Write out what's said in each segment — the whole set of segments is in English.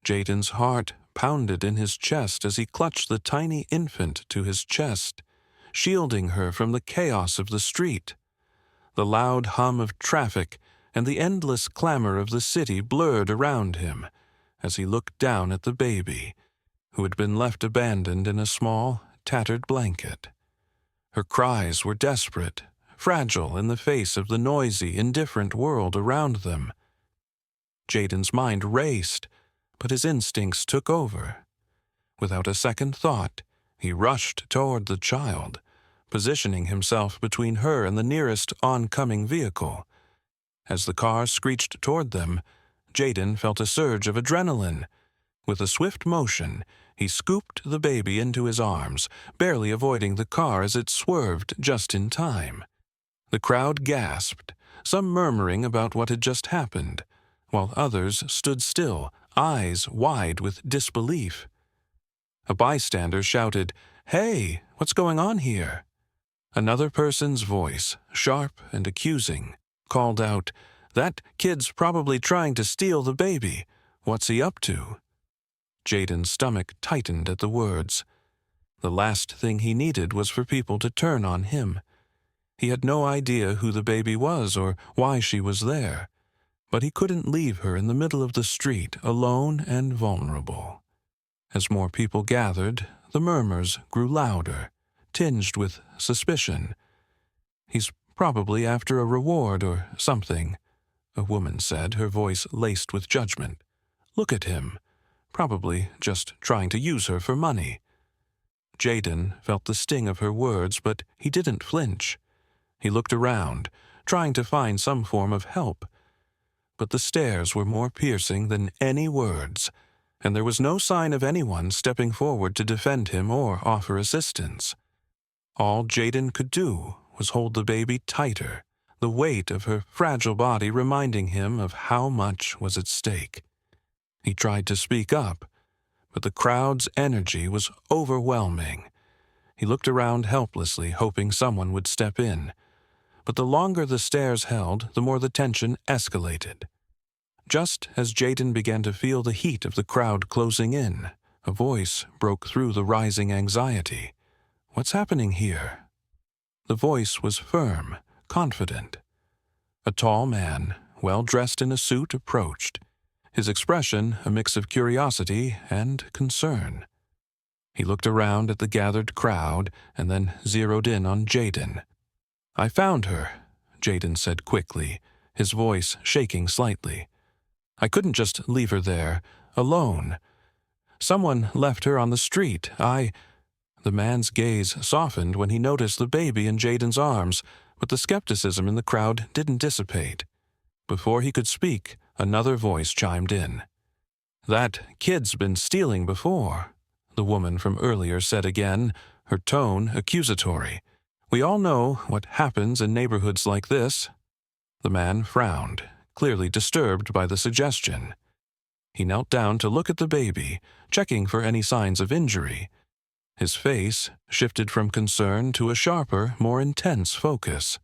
Jaden's heart pounded in his chest as he clutched the tiny infant to his chest, shielding her from the chaos of the street. The loud hum of traffic and the endless clamor of the city blurred around him as he looked down at the baby, who had been left abandoned in a small, tattered blanket. Her cries were desperate, fragile in the face of the noisy, indifferent world around them. Jaden's mind raced, but his instincts took over. Without a second thought, he rushed toward the child, positioning himself between her and the nearest oncoming vehicle. As the car screeched toward them, Jaden felt a surge of adrenaline. With a swift motion, he scooped the baby into his arms, barely avoiding the car as it swerved just in time. The crowd gasped, some murmuring about what had just happened, while others stood still, eyes wide with disbelief. A bystander shouted, "Hey, what's going on here?" Another person's voice, sharp and accusing, called out, "That kid's probably trying to steal the baby. What's he up to?" Jaden's stomach tightened at the words. The last thing he needed was for people to turn on him. He had no idea who the baby was or why she was there, but he couldn't leave her in the middle of the street, alone and vulnerable. As more people gathered, the murmurs grew louder, tinged with suspicion. "He's probably after a reward or something," a woman said, her voice laced with judgment. "Look at him. Probably just trying to use her for money." Jaden felt the sting of her words, but he didn't flinch. He looked around, trying to find some form of help. But the stares were more piercing than any words, and there was no sign of anyone stepping forward to defend him or offer assistance. All Jaden could do was hold the baby tighter, the weight of her fragile body reminding him of how much was at stake. He tried to speak up, but the crowd's energy was overwhelming. He looked around helplessly, hoping someone would step in. But the longer the stares held, the more the tension escalated. Just as Jaden began to feel the heat of the crowd closing in, a voice broke through the rising anxiety. "What's happening here?" The voice was firm, confident. A tall man, well-dressed in a suit, approached, his expression a mix of curiosity and concern. He looked around at the gathered crowd and then zeroed in on Jaden. "I found her," Jaden said quickly, his voice shaking slightly. "I couldn't just leave her there, alone. Someone left her on the street. The man's gaze softened when he noticed the baby in Jaden's arms, but the skepticism in the crowd didn't dissipate. Before he could speak, another voice chimed in. "That kid's been stealing before," the woman from earlier said again, her tone accusatory. "We all know what happens in neighborhoods like this." The man frowned, clearly disturbed by the suggestion. He knelt down to look at the baby, checking for any signs of injury. His face shifted from concern to a sharper, more intense focus.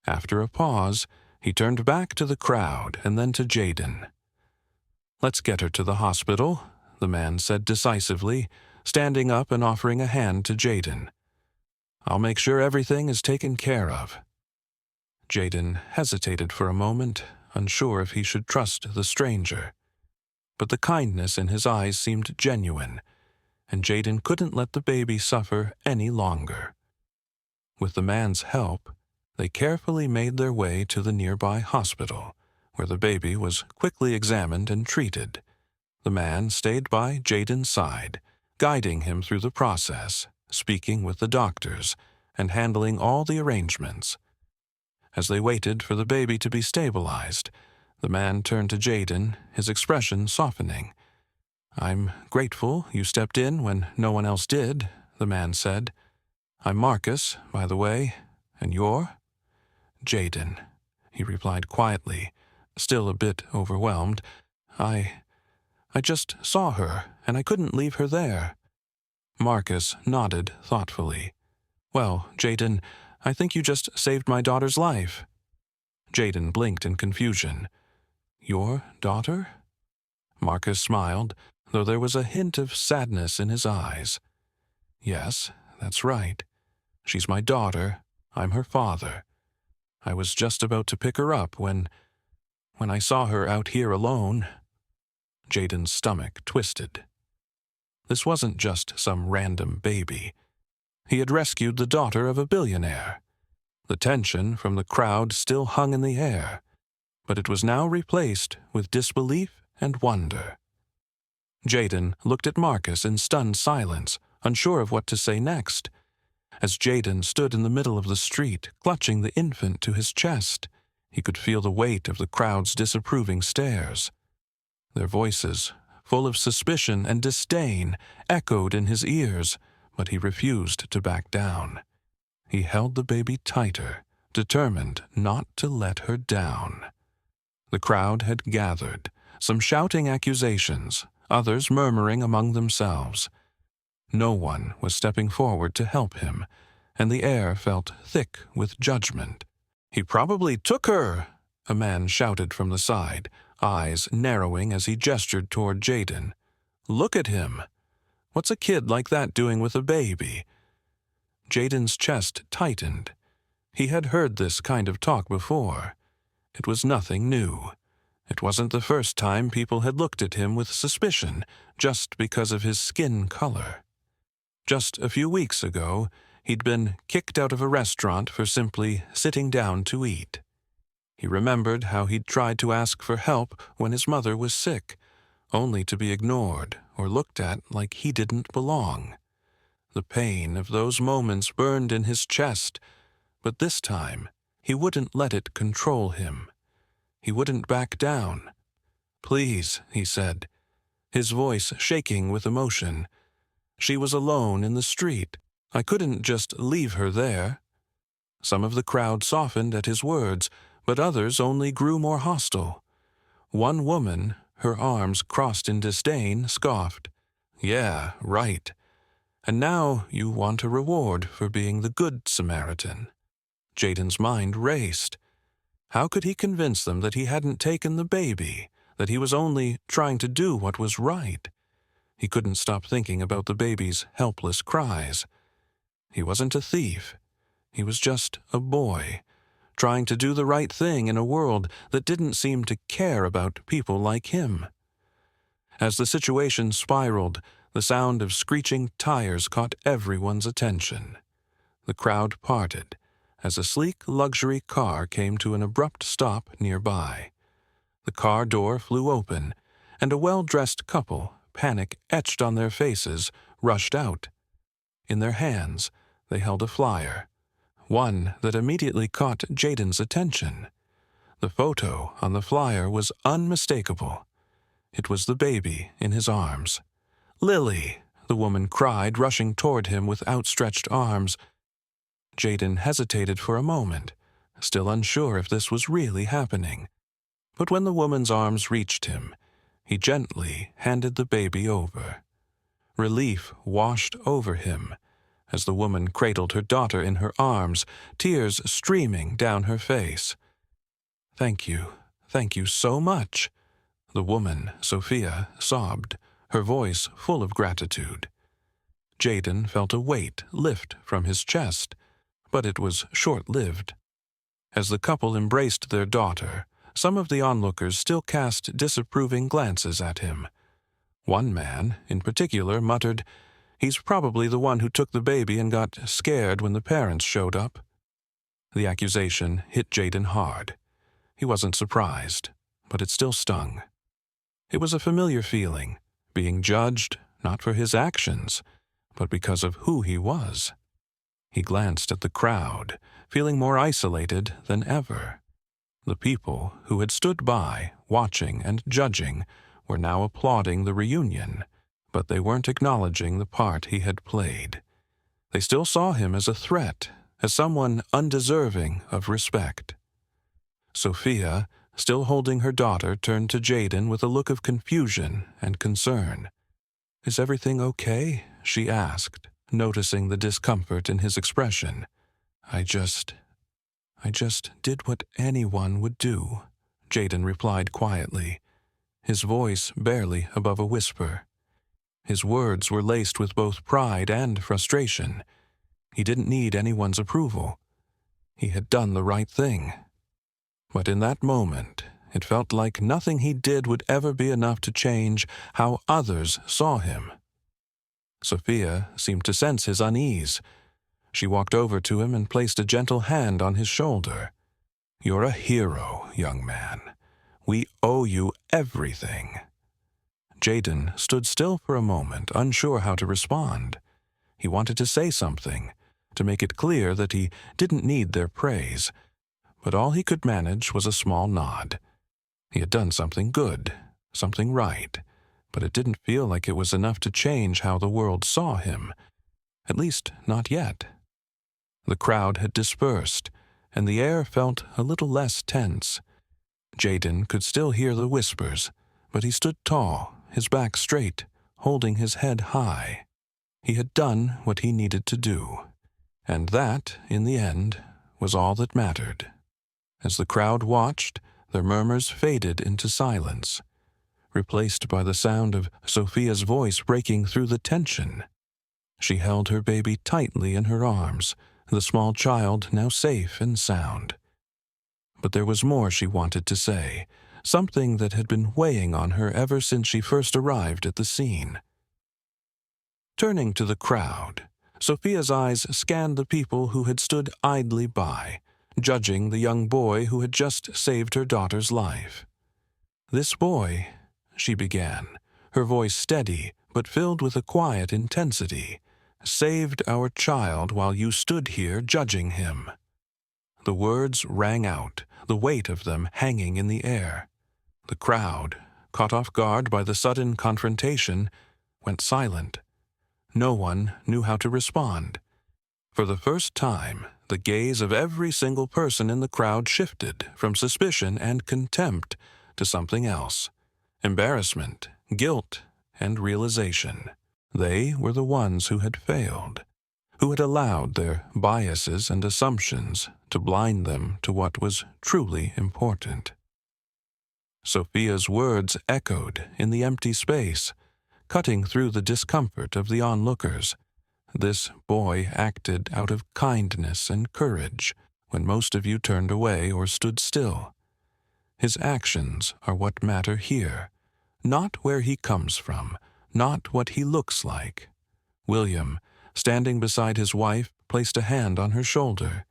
After a pause, he turned back to the crowd and then to Jaden. "Let's get her to the hospital," the man said decisively, standing up and offering a hand to Jaden. "I'll make sure everything is taken care of." Jaden hesitated for a moment, unsure if he should trust the stranger. But the kindness in his eyes seemed genuine, and Jaden couldn't let the baby suffer any longer. With the man's help, they carefully made their way to the nearby hospital, where the baby was quickly examined and treated. The man stayed by Jaden's side, guiding him through the process, speaking with the doctors, and handling all the arrangements. As they waited for the baby to be stabilized, the man turned to Jaden, his expression softening. "I'm grateful you stepped in when no one else did," the man said. "I'm Marcus, by the way, and you're?" "Jaden," he replied quietly, still a bit overwhelmed. I just saw her, and I couldn't leave her there." Marcus nodded thoughtfully. "Well, Jaden, I think you just saved my daughter's life." Jaden blinked in confusion. "Your daughter?" Marcus smiled, though there was a hint of sadness in his eyes. Yes, that's right. She's my daughter. I'm her father. I was just about to pick her up when I saw her out here alone. Jaden's stomach twisted. This wasn't just some random baby. He had rescued the daughter of a billionaire. The tension from the crowd still hung in the air, but it was now replaced with disbelief and wonder. Jaden looked at Marcus in stunned silence, unsure of what to say next. As Jaden stood in the middle of the street, clutching the infant to his chest, he could feel the weight of the crowd's disapproving stares. Their voices, full of suspicion and disdain, echoed in his ears, but he refused to back down. He held the baby tighter, determined not to let her down. The crowd had gathered, some shouting accusations, others murmuring among themselves. No one was stepping forward to help him, and the air felt thick with judgment. "He probably took her," a man shouted from the side, eyes narrowing as he gestured toward Jaden. "Look at him. What's a kid like that doing with a baby?" Jaden's chest tightened. He had heard this kind of talk before. It was nothing new. It wasn't the first time people had looked at him with suspicion just because of his skin color. Just a few weeks ago, he'd been kicked out of a restaurant for simply sitting down to eat. He remembered how he'd tried to ask for help when his mother was sick, only to be ignored or looked at like he didn't belong. The pain of those moments burned in his chest, but this time he wouldn't let it control him. He wouldn't back down. "Please," he said, his voice shaking with emotion. "She was alone in the street. I couldn't just leave her there." Some of the crowd softened at his words, but others only grew more hostile. One woman, her arms crossed in disdain, scoffed. "Yeah, right. And now you want a reward for being the good Samaritan." Jaden's mind raced. How could he convince them that he hadn't taken the baby, that he was only trying to do what was right? He couldn't stop thinking about the baby's helpless cries. He wasn't a thief. He was just a boy, trying to do the right thing in a world that didn't seem to care about people like him. As the situation spiraled, the sound of screeching tires caught everyone's attention. The crowd parted as a sleek luxury car came to an abrupt stop nearby. The car door flew open, and a well-dressed couple, panic etched on their faces, rushed out. In their hands, they held a flyer, one that immediately caught Jaden's attention. The photo on the flyer was unmistakable. It was the baby in his arms. "Lily!" the woman cried, rushing toward him with outstretched arms. Jaden hesitated for a moment, still unsure if this was really happening. But when the woman's arms reached him, he gently handed the baby over. Relief washed over him as the woman cradled her daughter in her arms, tears streaming down her face. Thank you so much," the woman, Sophia, sobbed, her voice full of gratitude. Jaden felt a weight lift from his chest, but it was short-lived. As the couple embraced their daughter, some of the onlookers still cast disapproving glances at him. One man, in particular, muttered, "He's probably the one who took the baby and got scared when the parents showed up." The accusation hit Jaden hard. He wasn't surprised, but it still stung. It was a familiar feeling, being judged not for his actions, but because of who he was. He glanced at the crowd, feeling more isolated than ever. The people who had stood by, watching and judging, were now applauding the reunion, but they weren't acknowledging the part he had played. They still saw him as a threat, as someone undeserving of respect. Sophia, still holding her daughter, turned to Jaden with a look of confusion and concern. "Is everything okay?" she asked, noticing the discomfort in his expression. I just did what anyone would do," Jaden replied quietly. his voice barely above a whisper. His words were laced with both pride and frustration. He didn't need anyone's approval. He had done the right thing. But in that moment, it felt like nothing he did would ever be enough to change how others saw him. Sophia seemed to sense his unease. She walked over to him and placed a gentle hand on his shoulder. "You're a hero, young man. We owe you everything." Jaden stood still for a moment, unsure how to respond. He wanted to say something, to make it clear that he didn't need their praise, but all he could manage was a small nod. He had done something good, something right, but it didn't feel like it was enough to change how the world saw him, at least not yet. The crowd had dispersed, and the air felt a little less tense. Jaden could still hear the whispers, but he stood tall, his back straight, holding his head high. He had done what he needed to do, and that, in the end, was all that mattered. As the crowd watched, their murmurs faded into silence, replaced by the sound of Sophia's voice breaking through the tension. She held her baby tightly in her arms, the small child now safe and sound. But there was more she wanted to say, something that had been weighing on her ever since she first arrived at the scene. Turning to the crowd, Sophia's eyes scanned the people who had stood idly by, judging the young boy who had just saved her daughter's life. "This boy," she began, her voice steady but filled with a quiet intensity, "saved our child while you stood here judging him." The words rang out, the weight of them hanging in the air. The crowd, caught off guard by the sudden confrontation, went silent. No one knew how to respond. For the first time, the gaze of every single person in the crowd shifted from suspicion and contempt to something else: embarrassment, guilt, and realization. They were the ones who had failed, who had allowed their biases and assumptions to blind them to what was truly important. Sophia's words echoed in the empty space, cutting through the discomfort of the onlookers. This boy acted out of kindness and courage when most of you turned away or stood still. His actions are what matter here, not where he comes from, not what he looks like. William, standing beside his wife, placed a hand on her shoulder.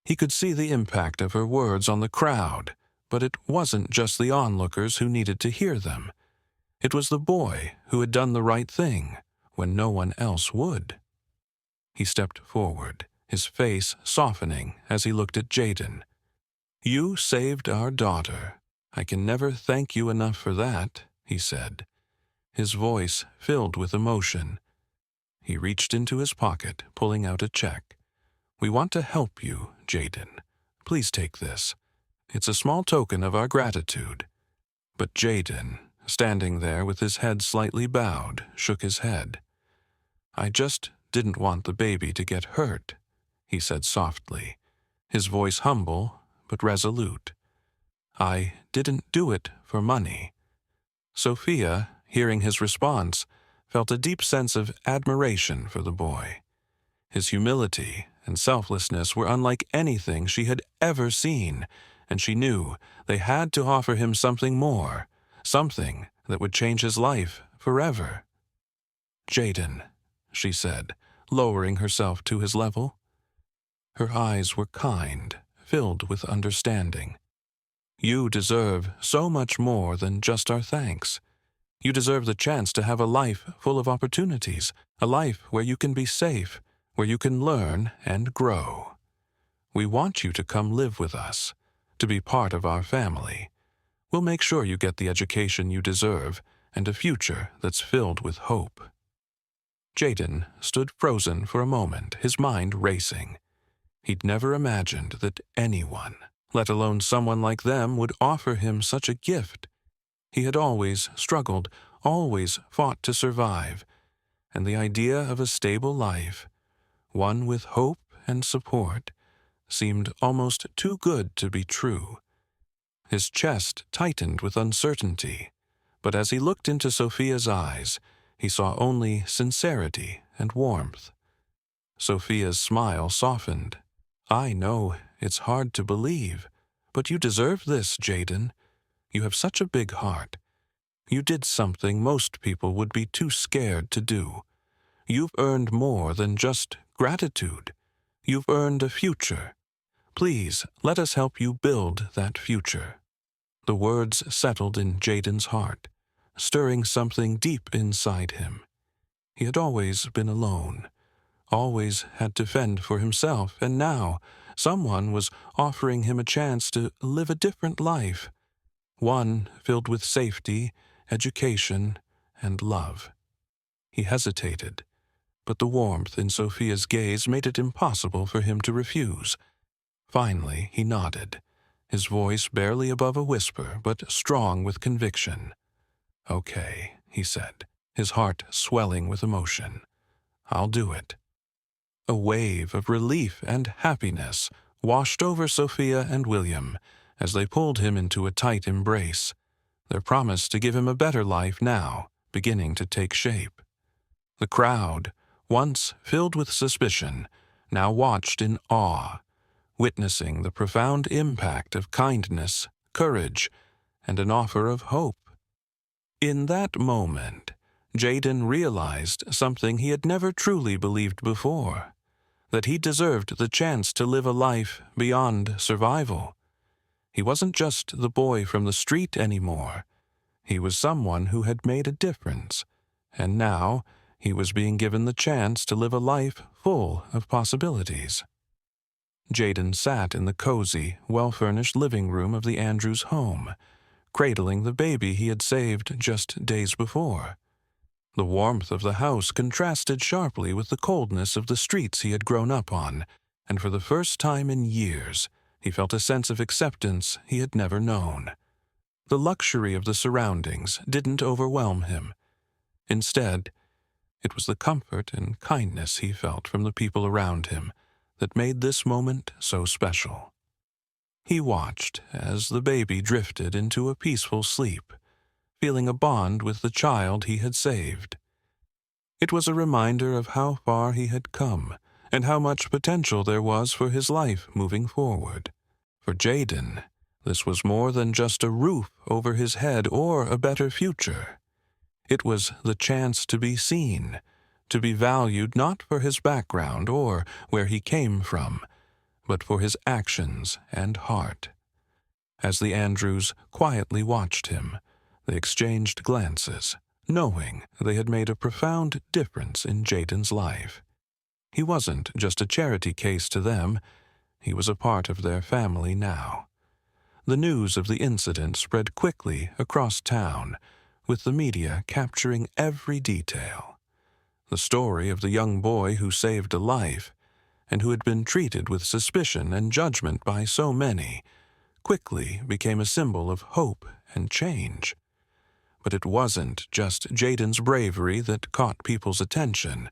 He could see the impact of her words on the crowd, but it wasn't just the onlookers who needed to hear them. It was the boy who had done the right thing when no one else would. He stepped forward, his face softening as he looked at Jaden. "You saved our daughter. I can never thank you enough for that," he said, his voice filled with emotion. He reached into his pocket, pulling out a check. "We want to help you, Jaden. Please take this. It's a small token of our gratitude." But Jaden, standing there with his head slightly bowed, shook his head. "I just didn't want the baby to get hurt," he said softly, his voice humble but resolute. "I didn't do it for money." Sophia, hearing his response, felt a deep sense of admiration for the boy. His humility and selflessness were unlike anything she had ever seen, and she knew they had to offer him something more, something that would change his life forever. "Jaden," she said, lowering herself to his level. Her eyes were kind, filled with understanding. "You deserve so much more than just our thanks. You deserve the chance to have a life full of opportunities, a life where you can be safe, where you can learn and grow. We want you to come live with us, to be part of our family. We'll make sure you get the education you deserve and a future that's filled with hope." Jaden stood frozen for a moment, his mind racing. He'd never imagined that anyone, let alone someone like them, would offer him such a gift. He had always struggled, always fought to survive, and the idea of a stable life, one with hope and support, seemed almost too good to be true. His chest tightened with uncertainty, But as he looked into Sophia's eyes, he saw only sincerity and warmth. Sophia's smile softened. "I know it's hard to believe, but you deserve this, Jaden. You have such a big heart. You did something most people would be too scared to do. You've earned more than just gratitude. You've earned a future. Please, let us help you build that future." The words settled in Jaden's heart, stirring something deep inside him. He had always been alone, always had to fend for himself, and now someone was offering him a chance to live a different life, one filled with safety, education, and love. He hesitated, but the warmth in Sophia's gaze made it impossible for him to refuse. Finally, he nodded, his voice barely above a whisper, but strong with conviction. "Okay," he said, his heart swelling with emotion. "I'll do it." A wave of relief and happiness washed over Sophia and William as they pulled him into a tight embrace, their promise to give him a better life now beginning to take shape. The crowd, once filled with suspicion, now watched in awe, witnessing the profound impact of kindness, courage, and an offer of hope. In that moment, Jaden realized something he had never truly believed before, that he deserved the chance to live a life beyond survival. He wasn't just the boy from the street anymore. He was someone who had made a difference, and now he was being given the chance to live a life full of possibilities. Jaden sat in the cozy, well-furnished living room of the Andrews home, cradling the baby he had saved just days before. The warmth of the house contrasted sharply with the coldness of the streets he had grown up on, and for the first time in years, he felt a sense of acceptance he had never known. The luxury of the surroundings didn't overwhelm him. Instead, it was the comfort and kindness he felt from the people around him that made this moment so special. He watched as the baby drifted into a peaceful sleep, feeling a bond with the child he had saved. It was a reminder of how far he had come and how much potential there was for his life moving forward. For Jaden, this was more than just a roof over his head or a better future. It was the chance to be seen, to be valued not for his background or where he came from, but for his actions and heart. As the Andrews quietly watched him, they exchanged glances, knowing they had made a profound difference in Jaden's life. He wasn't just a charity case to them, he was a part of their family now. The news of the incident spread quickly across town, with the media capturing every detail. The story of the young boy who saved a life, and who had been treated with suspicion and judgment by so many, quickly became a symbol of hope and change. But it wasn't just Jaden's bravery that caught people's attention.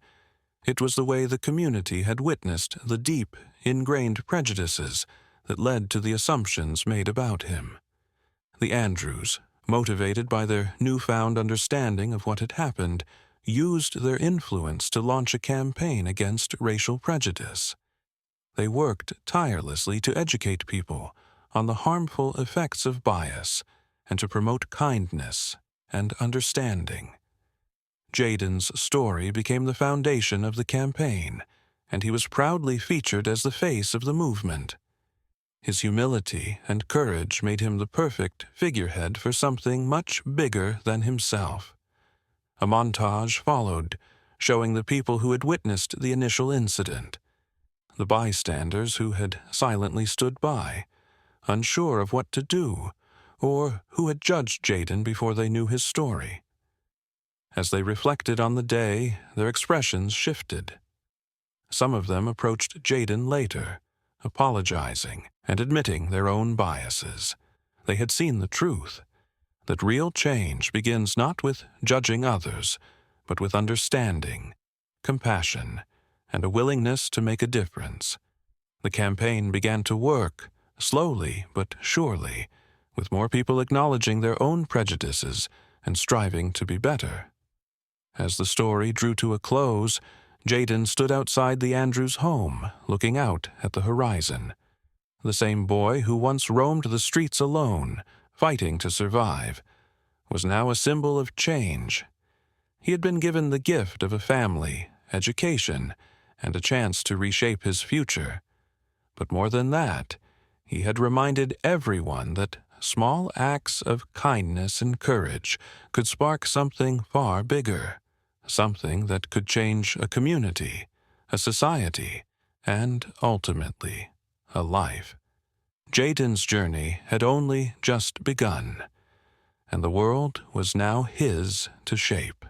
It was the way the community had witnessed the deep, ingrained prejudices that led to the assumptions made about him. The Andrews, motivated by their newfound understanding of what had happened, used their influence to launch a campaign against racial prejudice. They worked tirelessly to educate people on the harmful effects of bias and to promote kindness and understanding. Jaden's story became the foundation of the campaign, and he was proudly featured as the face of the movement. His humility and courage made him the perfect figurehead for something much bigger than himself. A montage followed, showing the people who had witnessed the initial incident, the bystanders who had silently stood by, unsure of what to do, or who had judged Jaden before they knew his story. As they reflected on the day, their expressions shifted. Some of them approached Jaden later, apologizing and admitting their own biases. They had seen the truth, that real change begins not with judging others, but with understanding, compassion, and a willingness to make a difference. The campaign began to work, slowly but surely, with more people acknowledging their own prejudices and striving to be better. As the story drew to a close, Jaden stood outside the Andrews home, looking out at the horizon. The same boy who once roamed the streets alone, fighting to survive, was now a symbol of change. He had been given the gift of a family, education, and a chance to reshape his future. But more than that, he had reminded everyone that small acts of kindness and courage could spark something far bigger, something that could change a community, a society, and ultimately, a life. Jaden's journey had only just begun, and the world was now his to shape.